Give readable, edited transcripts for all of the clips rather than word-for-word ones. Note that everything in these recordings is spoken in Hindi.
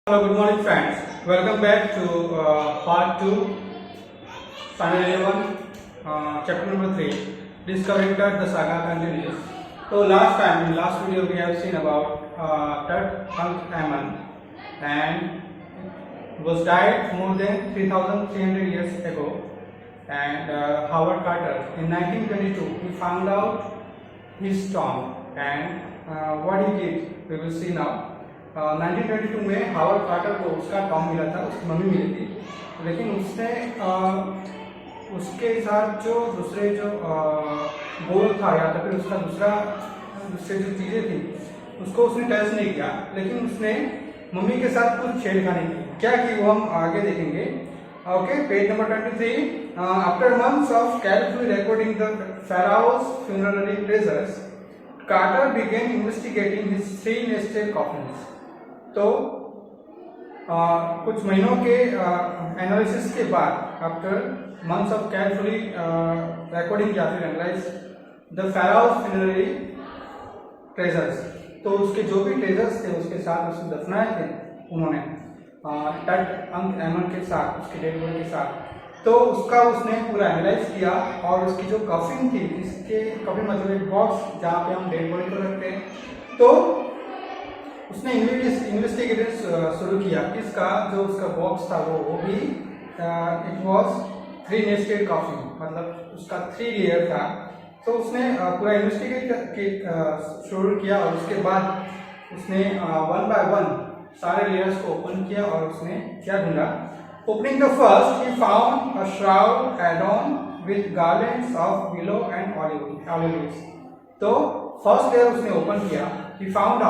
Hello, good morning friends. Welcome back to part 2, final 11, chapter number 3, discovering Tut, the saga continues. So in last video we have seen about Tut Ankh-Aman, and was died more than 3,300 years ago, and Howard Carter in 1922 he found out his tomb, and what he did we will see now. 1922 में हावर्ड कार्टर को उसका टॉम मिला था, उसकी मम्मी मिली थी, लेकिन उसने उसके साथ जो दूसरे जो गोल था या तो फिर उसका दूसरे जो चीज़ें थी उसको उसने टच नहीं किया, लेकिन उसने मम्मी के साथ कुछ छेड़खानी की। क्या की वो हम आगे देखेंगे। Okay, page number 23। After months of carefully recording the pharaoh's funerary treasures, Carter began investigating his three nested coffins. तो कुछ महीनों के एनालिसिस के बाद, after months of carefully recording या फिर analyse the pharaoh's funerary treasures, तो उसके जो भी ट्रेजर्स थे उसके साथ उसने दफनाए थे उन्होंने टट अंक-एमन के साथ, उसके डेड बॉडी के साथ। तो उसका उसने पूरा एनालाइज किया और उसकी जो कफिन थी, इसके कफिन मतलब एक बॉक्स जहाँ पे हम डेड बॉडी को रखते हैं, तो उसने इन्वेस्टिगेशन शुरू किया। किसका जो उसका बॉक्स था वो भी इट वाज 3 नेस्टेड कॉफिन, मतलब उसका 3 लेयर था। तो उसने पूरा इन्वेस्टिगेट शुरू किया और उसके बाद उसने 1 बाय 1 सारे लेयर्स को ओपन किया और उसने क्या ढूंढा। Opening the first he found a shroud add-on with garlands of willow and olive leaves. तो फर्स्ट लेयर उसने ओपन किया, he found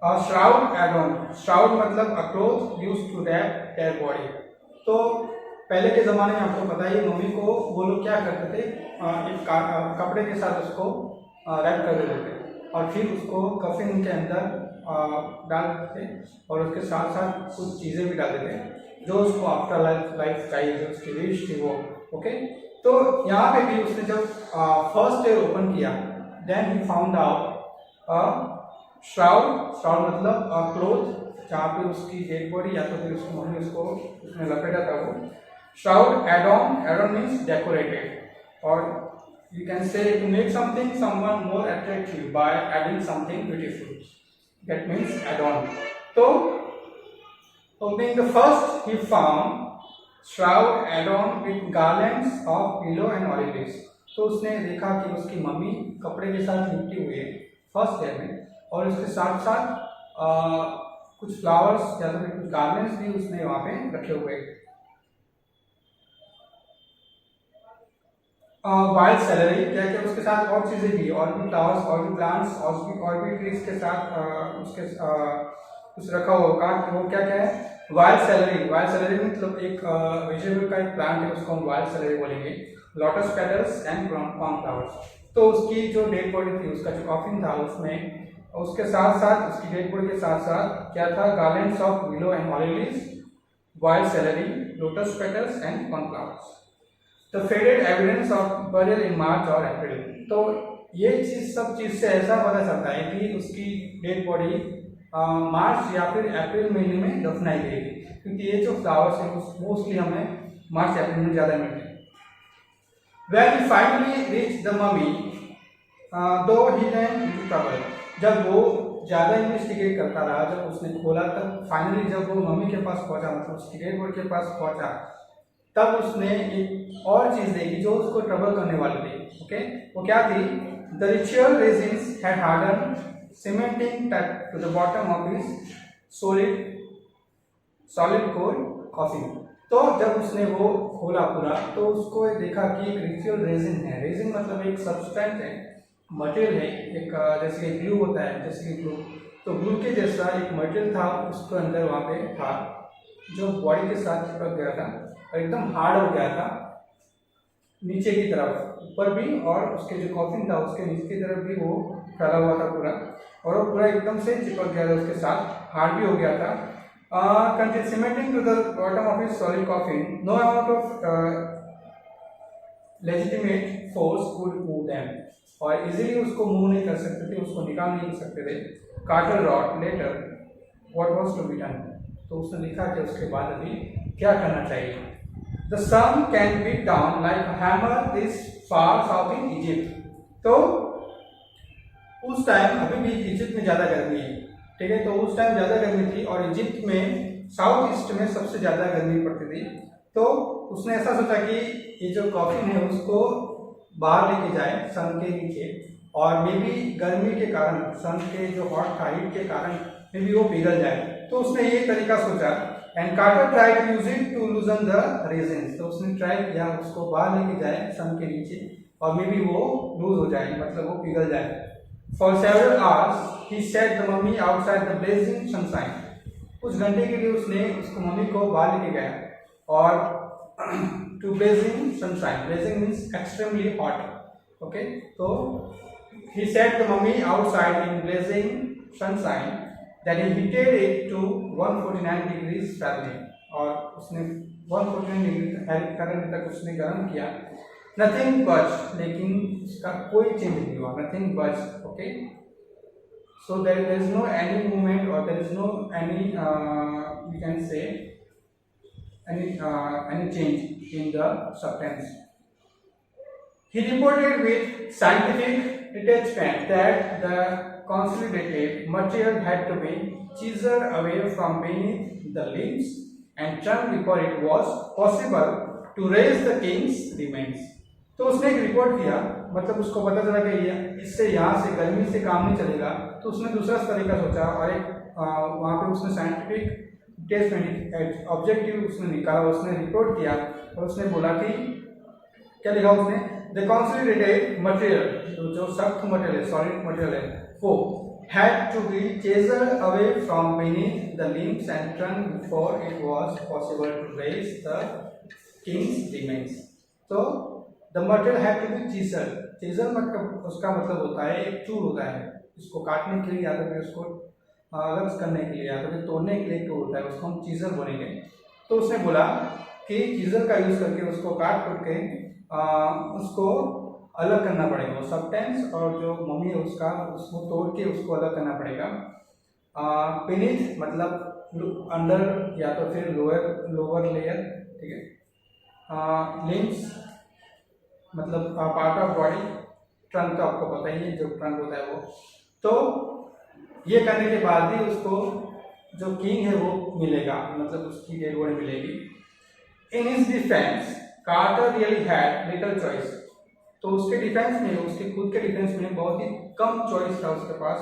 a shroud add-on. Shroud मतलब a cloth used to wrap their body. तो पहले के ज़माने में आपको पता ही, मम्मी को वो लोग क्या करते थे, एक कपड़े के साथ उसको रैप कर देते थे और फिर उसको कफिन के अंदर डाल देते थे और उसके साथ साथ कुछ चीज़ें भी डाल देते थे जो उसको आफ्टर लाइफ चाहिए, जो उसकी विश थी वो। ओके, तो यहाँ पे भी उसने जब फर्स्ट लेयर ओपन किया, then he found out a shroud मतलब अ क्लोथ जहाँ पे उसकी डेड बॉडी या तो फिर उसकी मम्मी उसको उसने लपेटा था वो। श्राउड एड-ऑन मीन्स डेकोरेटेड, और you can say to make something someone more attractive by adding something beautiful, that means add-on. तो opening the first he found shroud add-on with garlands of willow and olive leaves. तो उसने देखा कि उसकी मम्मी कपड़े के साथ लिपटी हुई है फर्स्ट लेयर में, और उसके साथ साथ कुछ फ्लावर्स या तो फिर कुछ गार्लैंड्स भी उसने वहाँ पे रखे हुए। वाइल्ड सेलरी, क्या क्या उसके साथ और चीज़ें भी, और भी फ्लावर्स और भी प्लांट्स और भी ट्रीज के साथ उसके कुछ रखा हुआ। वो क्या क्या है, वाइल्ड सेलरी मतलब एक वेजिटेबल का एक प्लांट है, उसको हम वाइल्ड सेलरी बोलेंगे। Lotus petals and cornflowers. तो उसकी जो डेड बॉडी थी, उसका जो कॉफिन था, उसमें उसके साथ साथ उसकी डेड बॉडी के साथ साथ क्या था, garlands of willow and olive leaves, wild celery, lotus petals and cornflowers. The faded evidence of burial in March और अप्रैल। तो ये सब चीज़ से ऐसा पता चलता है कि उसकी डेड बॉडी मार्च या फिर अप्रैल महीने में दफनाई गई थी, क्योंकि ये जो फ्लावर्स हैं मोस्टली हमें मार्च अप्रैल में ज़्यादा मिलते हैं। When he finally reached the mummy, though he ran into trouble, जब वो ज़्यादा इन्वेस्टिगेट करता रहा, जब उसने खोला, तब फाइनली जब वो मम्मी के पास पहुंचा, मतलब उसकी डेड बॉडी के पास पहुंचा, तब उसने एक और चीज़ देखी जो उसको ट्रबल करने वाली थी। ओके, वो क्या थी, the ritual resins had harden cementing that to the bottom of his solid core coffin। तो जब उसने वो खोला पूरा, तो उसको देखा कि एक रिचुअल रेजिन है। रेजिन मतलब एक सब्सटेंस है, मटेरियल है, एक जैसे ग्लू होता है, जैसे ग्लू, तो ग्लू के जैसा एक मटेरियल था उसके अंदर वहाँ पे था, जो बॉडी के साथ चिपक गया था और एकदम हार्ड हो गया था नीचे की तरफ, ऊपर भी, और उसके जो कॉफिन था उसके नीचे की तरफ भी वो फैला हुआ था पूरा, और वो पूरा एकदम से चिपक गया था उसके साथ, हार्ड भी हो गया था। Cementing to the bottom of his solid coffin, no amount of legitimate force could move them। और इजीली उसको मूव नहीं कर सकते थे, उसको निकाल नहीं सकते थे। Carter wrote later what was to be done, तो उसने लिखा कि उसके बाद अभी क्या करना चाहिए। The sun can be down like hammer this far south in Egypt, तो उस टाइम अभी भी इजिप्ट में ज़्यादा गर्मी है, ठीक है, तो उस टाइम ज़्यादा गर्मी थी और इजिप्ट में साउथ ईस्ट में सबसे ज़्यादा गर्मी पड़ती थी। तो उसने ऐसा सोचा कि ये जो कॉफिन है उसको बाहर लेके जाए सन के नीचे, और मे बी गर्मी के कारण, सन के जो हॉट था हीट के कारण मे बी वो पिघल जाए। तो उसने ये तरीका सोचा, and Carter try to use it to loosen the resins, तो उसने ट्राई किया उसको बाहर लेके जाए सन के नीचे और मे बी वो लूज हो जाए, मतलब वो पिघल जाए। For several hours, he set the mummy outside the blazing sunshine. कुछ घंटे के लिए उसने उसको मम्मी को बाहर लेके गया और to blazing sunshine. Blazing means extremely hot. Okay, तो he set the mummy outside in blazing sunshine. Then he heated it to 149 degrees Fahrenheit. और उसने 149 डिग्री फ़ारेनहाइट तक उसने गर्म किया। Nothing budged, लेकिन उसका कोई चेंज नहीं हुआ। Nothing budged, okay. So there is no any movement or there is no any we can say any change in the substance. He reported with scientific detachment that the consolidated material had to be chiseled away from beneath the limbs and turned before it was possible to raise the king's remains. तो उसने एक रिपोर्ट किया, मतलब उसको पता चला कि इससे यहाँ से गर्मी से काम नहीं चलेगा, तो उसने दूसरा तरीका सोचा और एक वहाँ पे उसने साइंटिफिक टेस्ट ऑब्जेक्टिव उसने निकाला, उसने रिपोर्ट किया और उसने बोला कि क्या लिखा उसने, द कंसोलिडेटेड मटेरियल, जो सख्त मटेरियल है, सॉलिड मटेरियल है, वो had to be chiseled away from beneath the limbs and turned before it was possible to raise the king's remains. So the material had to be chiseled. Chisel मतलब उसका मतलब होता है एक टूल होता है, इसको काटने के लिए या तो फिर उसको अलग करने के लिए या तो फिर तोड़ने के लिए एक टूल होता है, उसको हम चीजल बोलेंगे। तो उसने बोला कि चीजल का यूज करके उसको काट के उसको अलग करना पड़ेगा, वो सब्सटेंस और जो मम्मी है उसका, उसको तोड़ के उसको अलग करना पड़ेगा। बेनीथ मतलब अंडर या तो फिर लोअर लेयर, ठीक है। लिम्स मतलब पार्ट ऑफ बॉडी, ट्रंक तो आपको पता ही है, जो ट्रंक होता है वो। तो ये करने के बाद ही उसको जो किंग है वो मिलेगा, मतलब उसकी डेड बॉडी मिलेगी। In his defence Carter really had little choice, तो उसके डिफेंस में, उसके खुद के डिफेंस में बहुत ही कम चॉइस था उसके पास,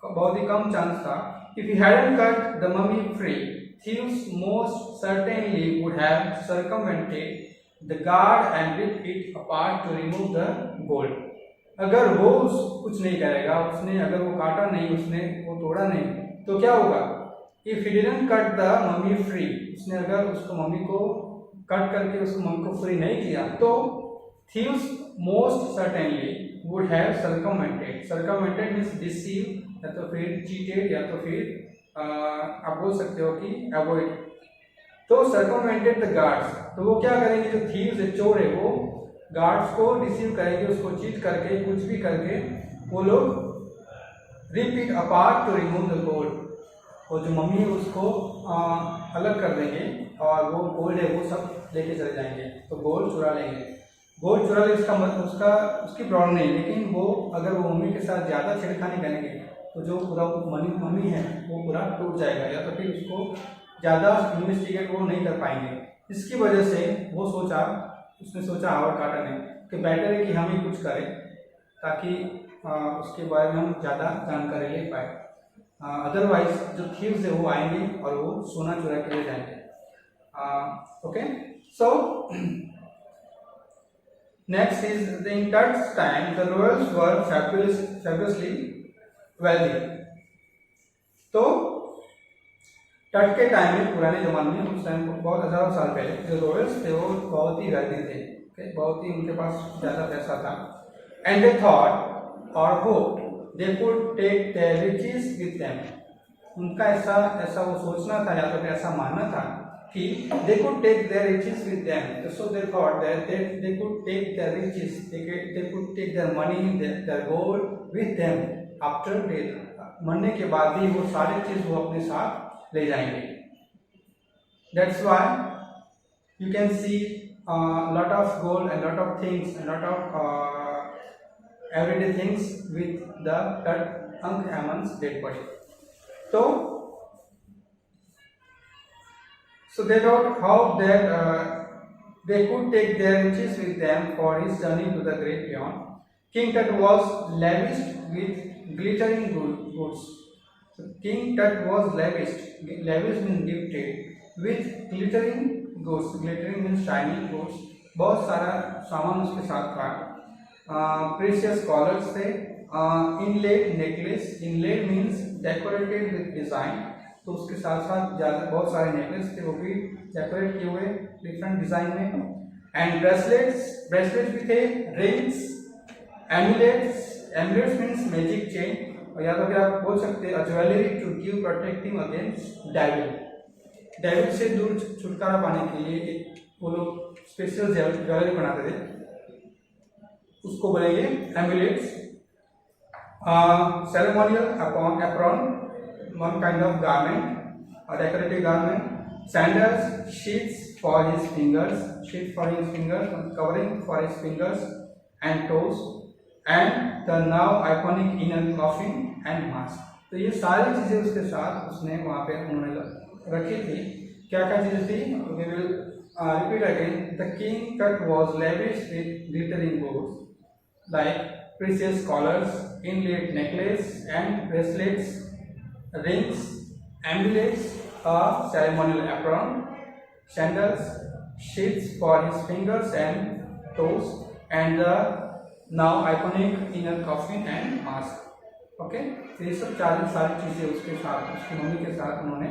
बहुत ही कम चांस था। If he hadn't cut the mummy free, thieves most certainly would have circumvented the guard and ripped it apart to remove the gold. अगर वो कुछ नहीं करेगा, उसने अगर वो काटा नहीं, उसने वो तोड़ा नहीं, तो क्या होगा? If he didn't cut the mummy free, उसने अगर उसको मम्मी को कट करके उसको मम्मी को फ्री नहीं किया, तो thieves most certainly would have circumvented. Circumvented means deceive, या तो फिर cheated, या तो फिर आप बोल सकते हो कि avoid. तो circumvented the guards, तो वो क्या करेंगे, जो thieves है, चोर है, वो गार्ड्स को डिसीव करेंगे, उसको चीट करके, कुछ भी करके वो लोग rip it apart to remove the gold, और जो मम्मी है उसको अलग कर देंगे और वो गोल्ड है वो सब लेके चले जाएंगे, तो गोल्ड चुरा लेंगे। गोल्ड चुरा ले उसका मतलब उसकी प्रॉब्लम नहीं, लेकिन वो अगर वो मम्मी के साथ ज़्यादा छेड़खानी करेंगे तो जो पूरा मम्मी है वो पूरा टूट जाएगा, या तो फिर उसको ज़्यादा इन्वेस्टिगेट वो नहीं कर पाएंगे। इसकी वजह से वो उसने सोचा हावर्ड कार्टर ने कि बेटर है कि हम ही कुछ करें ताकि उसके बारे में हम ज़्यादा जानकारी ले पाए, अदरवाइज जो थीव्स है वो आएंगे और वो सोना चुरा के ले जाएंगे। Okay, so next is the in touch time the Royals were fabulously wealthy. तो तट के टाइम में, पुराने जमाने में, उस टाइम बहुत हजारों साल पहले जो रॉयल्स थे वो बहुत ही वेल्दी थे, बहुत ही उनके पास ज़्यादा पैसा था। एंड दे थॉट और hope they could take their riches with them. उनका ऐसा वो सोचना था या तो फिर ऐसा मानना था कि they could take their riches with them, so they thought that they could take their riches, they could take their money, their gold with them after death. मरने के बाद भी वो सारे चीज वो अपने साथ ले जाएंगे. That's why you can see a lot of gold and lot of things and lot of everyday things with the Tutankhamun's dead body. So they thought how that they could take their riches with them for his journey to the great beyond. King Tut was lavished with glittering goods. So King Tut was lavished means gifted with glittering goods. Glittering means shiny goods. बहुत सारा सामान उसके साथ था. Precious collars थे. Inlaid necklace. Inlaid means decorated with design. तो उसके साथ साथ बहुत सारे नेकलेस थे, वो भी डेकोरेट किए हुए डिफरेंट डिजाइन में. एंड ब्रेसलेट्स भी थे. Rings, amulets means magic chain. और या तो फिर आप बोल सकते हैं jewellery to give protecting against devil से दूर छुटकारा पाने के लिए एक वो लोग स्पेशल ज्वेलरी बनाते थे, उसको बोलेंगे amulets. Ceremonial apron, one kind of garment, a decorative garment. Sandals, sheaths for his fingers, covering for his fingers and toes, and the now iconic inner coffin and mask. तो ये सारी चीजें उसके साथ उसने वहाँ पे उन्होंने रखी थी. क्या क्या चीजें थी? We will repeat again. The King Tut was lavish with glittering goods like precious collars, inlaid necklace and bracelets, rings, amulets, a ceremonial apron, sandals, sheaths for his fingers and toes, and the now iconic inner coffin and mask. Okay, तो ये सब सारी चीजें उसके साथ, उसकी मम्मी के साथ उन्होंने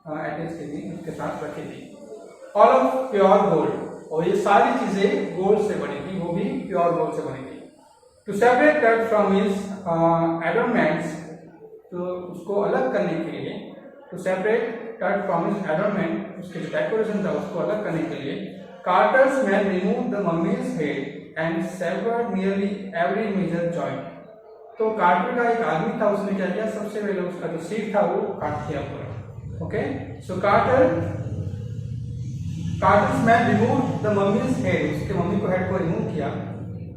अटैच की थी, उसके साथ रखी थी. All of pure gold. और ये सारी चीजें गोल्ड से बनी थी, वो भी प्योर गोल्ड से बनी थी. To separate that from his adornments, तो उसको अलग करने के लिए, to separate Tut from his adornment, उसके जो डेकोरेशन था उसको अलग करने के लिए, Carter's man remove the mummy's head and severed nearly every major joint. तो कार्टर का एक आदमी था, उसने क्या किया, सबसे पहले उसका जो सीट था वो काट दिया पूरा. Okay, so Carter's man remove the mummy's head, उसके मम्मी को हेड को रिमूव किया.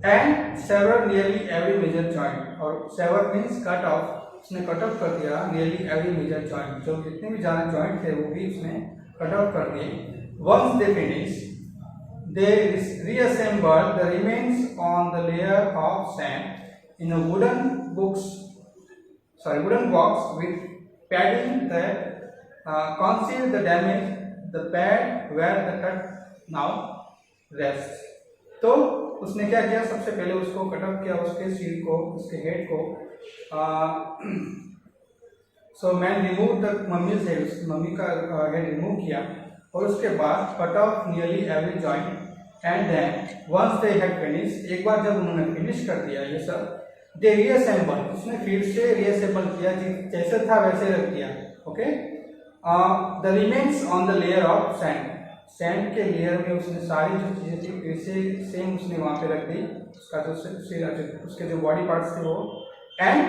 And severed nearly every major joint, और सेवर्ड मीन्स कट ऑफ, उसने कट ऑफ कर दिया नियरली एवरी मेजर जॉइंट, जो जितने भी ज्यादा जॉइंट थे वो भी उसने कट ऑफ कर दिए. Once they finish, they reassembled the remains on the layer of sand in a wooden box with padding that conceal the damage, the pad where the cut now rests. तो उसने क्या किया, सबसे पहले उसको कट ऑफ किया, उसके सिर को, उसके हेड को. So man remove the mummy's head, उसकी मम्मी का हेड रिमूव किया, और उसके बाद cut off nearly every joint. And then once they had finish, एक बार जब उन्होंने फिनिश कर दिया ये सब, दे रीअसेंबल, उसने फिर से रीअसेंबल किया, जैसे था वैसे रख दिया. Okay, the remains on the layer of sand, sand के लेयर में उसने सारी जो चीजें थी फिर से सेम उसने वहां पे रख दी, उसका जो उसके जो बॉडी पार्ट्स थे वो. And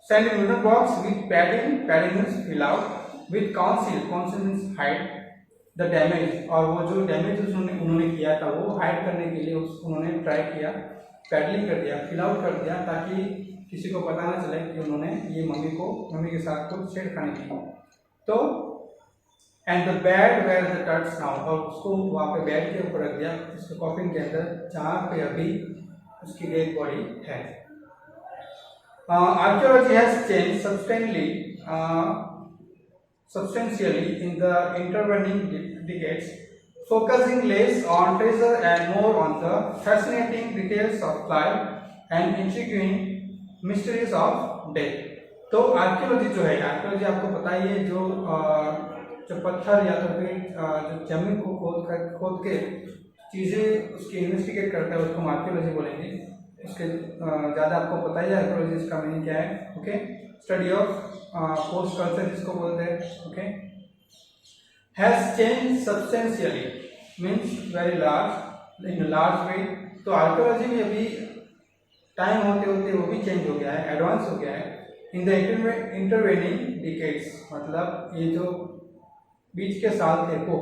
send in wooden box with padding means fill out, with council means hide the damage, और वो जो डैमेज उन्होंने किया था वो हाइड करने के लिए उन्होंने ट्राई किया, पैडलिंग कर दिया, फिल आउट कर दिया, ताकि किसी को पता ना चले कि उन्होंने ये मम्मी के साथ कुछ छेड़खानी की. तो and the bed where the Tut's now, और उसको वहाँ पे बेड के ऊपर रख दिया, उसके कॉफिन के अंदर, जहाँ पे अभी उसकी डेड बॉडी है. Archaeology has change substantially in the intervening decades, focusing less on treasure and more on the fascinating details of life and intriguing mysteries of death. तो आर्कियोलॉजी जो है, आर्कियोलॉजी आपको पता ही है, जो पत्थर या तो फिर जो जमीन को खोद के चीज़ें उसकी इन्वेस्टिगेट करता है, उसको हम आर्कियोलॉजी बोलेंगे. उसके ज़्यादा आपको पता ही है आर्कियोलॉजी, इसका मीनिंग क्या है. Okay, study of post culture जिसको बोलते हैं, okay, has change substantially means very large, in large way. तो आर्कियोलॉजी में अभी टाइम होते होते वो भी चेंज हो गया है, एडवांस हो गया है। इन द इंटरवेनिंग डिकेड्स, मतलब ये जो बीच के साल थे वो,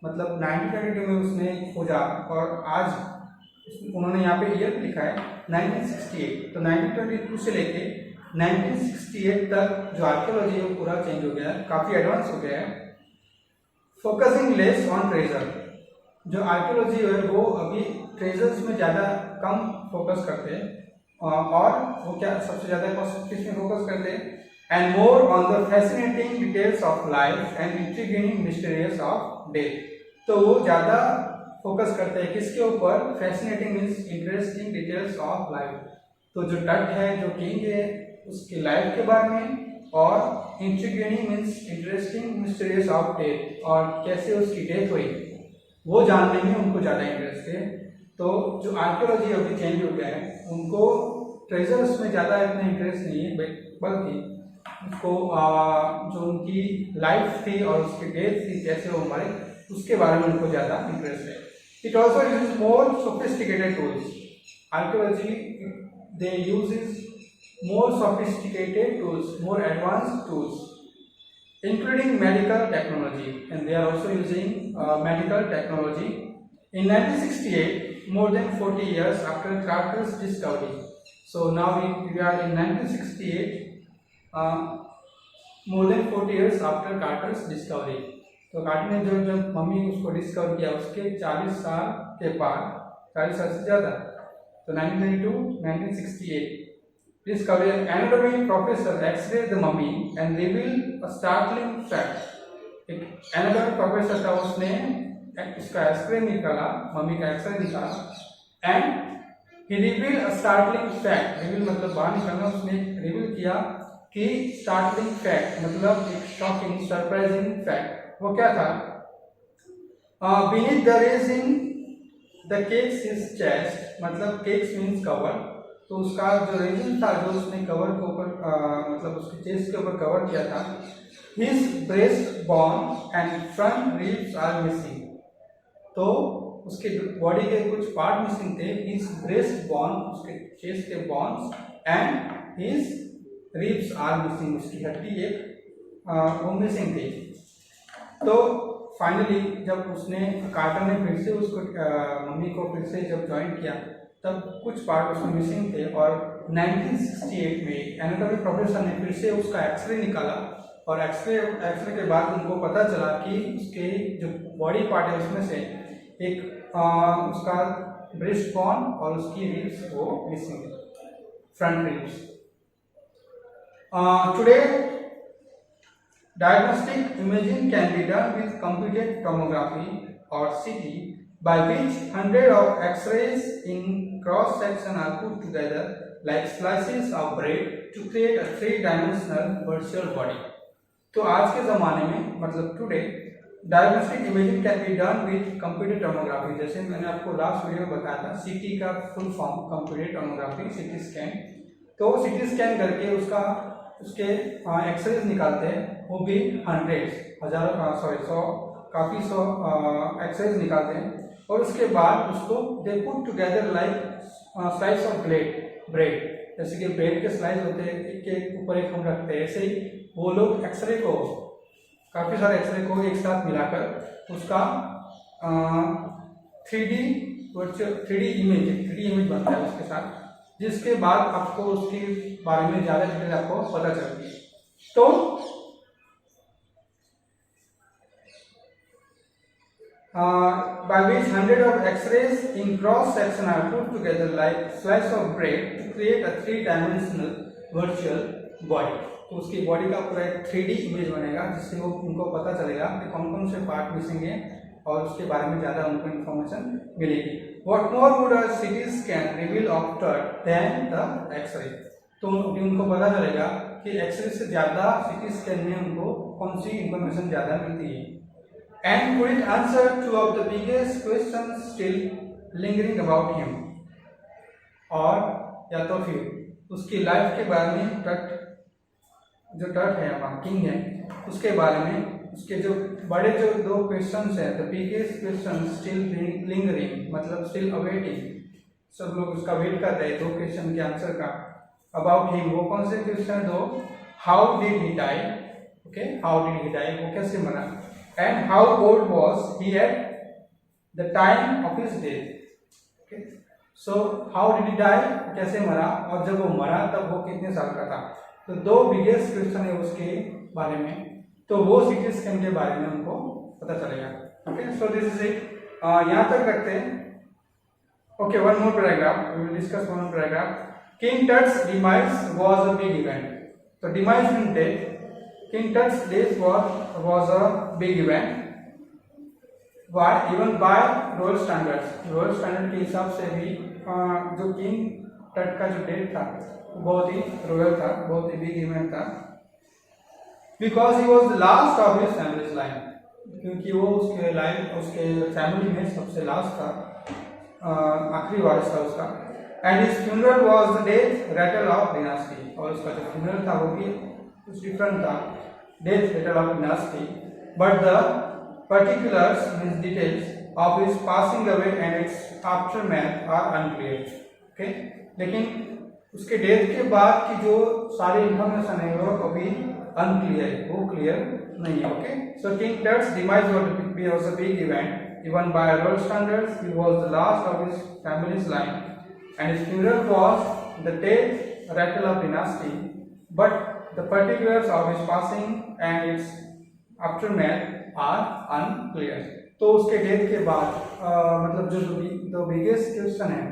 मतलब 1922 में उसने खोजा और आज उन्होंने यहाँ पे ईयर लिखा है 1968। तो 1922 से लेके 1968 तक जो आर्कियोलॉजी है वो पूरा चेंज हो गया है, काफ़ी एडवांस हो गया है। फोकसिंग लेस ऑन ट्रेजर, जो आर्कियोलॉजी है वो अभी ट्रेजर्स में ज़्यादा कम फोकस करते हैं, और वो क्या सबसे ज़्यादा किस में फोकस करते हैं, and more on the fascinating details of life and intriguing mysterious of death. तो वो ज़्यादा फोकस करते हैं किसके ऊपर, fascinating means interesting details of life. तो जो डट है, जो किंग है, उसकी लाइफ के बारे में, और intriguing means interesting mysterious of death, और कैसे उसकी डेथ हुई वो जानने में उनको ज़्यादा इंटरेस्ट है। तो जो आर्कियोलॉजी अभी चेंज हो गया है, उनको ट्रेजर्स में ज़्यादा इतना इंटरेस्ट नहीं है, बल्कि उसको जो उनकी लाइफ थी और उसकी डेथ थी, कैसे वो मरे, उसके बारे में उनको ज़्यादा इंटरेस्ट है। It also use more sophisticated tools. Archaeology they use more sophisticated tools, more advanced tools, including medical technology, and they are also using medical technology. In 1968, more than 40 years after Carter's discovery, so now we are in 1968, more than 40 years after Carter's discovery. तो कार्टर ने जब मम्मी उसको डिस्कवर किया उसके 40 साल के बाद, 40 साल से ज़्यादा, तो 1992, 1968, discovery, anatomy professor x-rayed the mummy and revealed a startling fact. एक anatomy professor था, उसने उसका एक्सरे निकाला, मम्मी का एक्सरे निकाला, and he revealed a startling fact. reveal मतलब बाहर निकालना, उसने रिवील किया कि startling fact मतलब एक shocking, surprising fact। वो क्या था, beneath the resin the cakes his chest, मतलब cakes means cover, तो उसका जो रेजिन था, जो उसने कवर के ऊपर मतलब उसके चेस्ट के ऊपर कवर किया था, his breast bone and front ribs are missing. तो उसके बॉडी के कुछ पार्ट मिसिंग थे, हिज ब्रेस्ट बोन, उसके चेस्ट के bones, and his ribs are missing, उसकी हड्डी एक वो मिसिंग थी। तो फाइनली जब उसने कार्टर ने फिर से उसको मम्मी को फिर से जब ज्वाइन किया, तब कुछ पार्ट उसमें मिसिंग थे, और 1968 में एनाटॉमी प्रोफेसर ने फिर से उसका एक्सरे निकाला, और एक्सरे के बाद उनको पता चला कि उसके जो बॉडी पार्ट है उसमें से एक उसका ब्रेस्ट बोन और उसकी रिब्स वो मिसिंग है, front ribs. Today diagnostic imaging can be done with computed tomography और CT, by which hundreds of X-rays in cross section are put together like slices of bread to create a three-dimensional virtual body. तो आज के ज़माने में, मतलब today, diagnostic imaging can be done with computed tomography. जैसे मैंने आपको लास्ट वीडियो में बताया था, CT का full form computed tomography, CT scan. तो CT स्कैन करके उसके एक्सरेज निकालते हैं, वो भी काफ़ी सौ एक्सरेज निकालते हैं, और उसके बाद उसको they put together like slice of bread, जैसे कि ब्रेड के स्लाइस होते हैं, एक के ऊपर एक हम रखते हैं, ऐसे ही वो लोग एक्सरे को, काफ़ी सारे एक्सरे को एक साथ मिलाकर उसका 3D इमेज बनता है उसके साथ, जिसके बाद आपको उसके बारे में ज़्यादा डिटेल आपको पता चलती है। तो by which hundreds of X-rays in cross section are put together like slice of bread to create a three-dimensional virtual body। तो उसकी बॉडी का पूरा एक 3D इमेज बनेगा, जिससे वो उनको पता चलेगा कि कौन कौन से पार्ट मिसिंग है, और उसके बारे में ज़्यादा उनको इन्फॉर्मेशन मिलेगी। What more would a CT scan reveal after than the X-ray? तो उनको पता चलेगा कि एक्सरे से ज़्यादा CT स्कैन में उनको कौन सी इन्फॉर्मेशन ज़्यादा मिलती है। And could it answer two of the biggest questions still lingering about him? और या तो फिर उसकी लाइफ के बारे में जो टट है हमारा किंग है उसके बारे में, उसके जो बड़े जो दो क्वेश्चंस है, the biggest question still lingering, मतलब स्टिल अवेटिंग, सब लोग उसका वेट कर रहे हैं दो क्वेश्चन के आंसर का अबाउट हिम। वो कौन से क्वेश्चन दो? How did he die, okay, how did he die, वो कैसे मरा, and how old was he at the time of his death, okay. So how did he die, कैसे मरा, और जब वो मरा तब वो कितने साल का था। तो दो बिगेस्ट क्वेश्चन है उसके बारे में, तो वो सीटी स्कैन के बारे में उनको पता चलेगा, okay. So this is it, यहाँ तक रखते हैं, okay. One more paragraph, we will discuss one more paragraph. King Tut's demise was a big event, तो demise mean death, king Tut's death was a big event, why even by royal standards, royal standard के हिसाब से भी जो किंग टट का जो डेथ था बहुत ही रॉयल था, बहुत ही बिग इवेंट था, because he was the last of his family's line, क्योंकि वो उसके लाइफ उसके फैमिली में सबसे लास्ट था, आखिरी वारिस था उसका। And his funeral was the death rattle of dynasty, और उसका जो फ्यूनरल था वो भी कुछ डिफरेंट था, death rattle of dynasty, but the particulars means details of his passing away and its aftermath are unclear, okay. लेकिन उसके डेथ के बाद की जो सारी इंफॉर्मेशन है वो अभी अनक्लियर है, वो क्लियर नहीं है, okay. So king Tut's demise was a big event, even by royal standards he was the last of his family's line, and his funeral was the death rattle of dynasty, but the particulars of his passing and its aftermath are unclear. तो उसके डेथ के बाद मतलब जो बिगेस्ट क्वेश्चन है,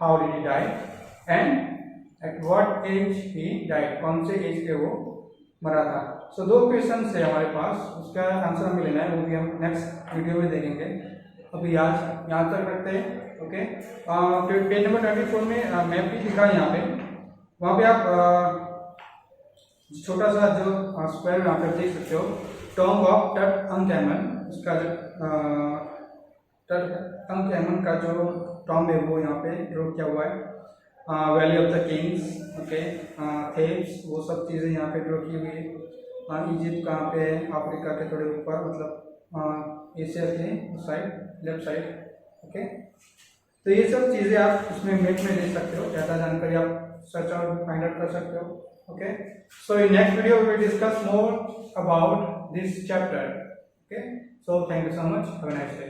how did he die and at what age he died, कौन से एज पे वो मरा था। सो दो क्वेश्चन है हमारे पास, उसका आंसर हमें लेना है, वो भी हम नेक्स्ट वीडियो में देखेंगे। अभी आज यहाँ तक रखते हैं, ओके। फिर पेज नंबर 24 में मैप भी दिखा है यहाँ पे, वहाँ पे आप छोटा सा जो स्क्वायर यहाँ पे देख सकते हो, टॉम्ब ऑफ टटअनखैमन, उसका जो टटअनखैमन का जो टॉम्ब है वो यहाँ पे ड्रॉ किया हुआ है। Valley of the Kings, okay, थेब्स, वो सब चीज़ें यहाँ पे ड्रॉ की हुई है। इजिप्ट कहाँ पे है? अफ्रीका के थोड़े ऊपर, मतलब एशिया के उस साइड, लेफ्ट साइड, ओके। तो ये सब चीज़ें आप उसमें मैप में देख सकते हो, ज़्यादा जानकारी आप सर्च आउट फाइंड आउट कर सकते हो, okay. So in next video we will discuss more about this chapter, okay. So thank you so much, have a nice day.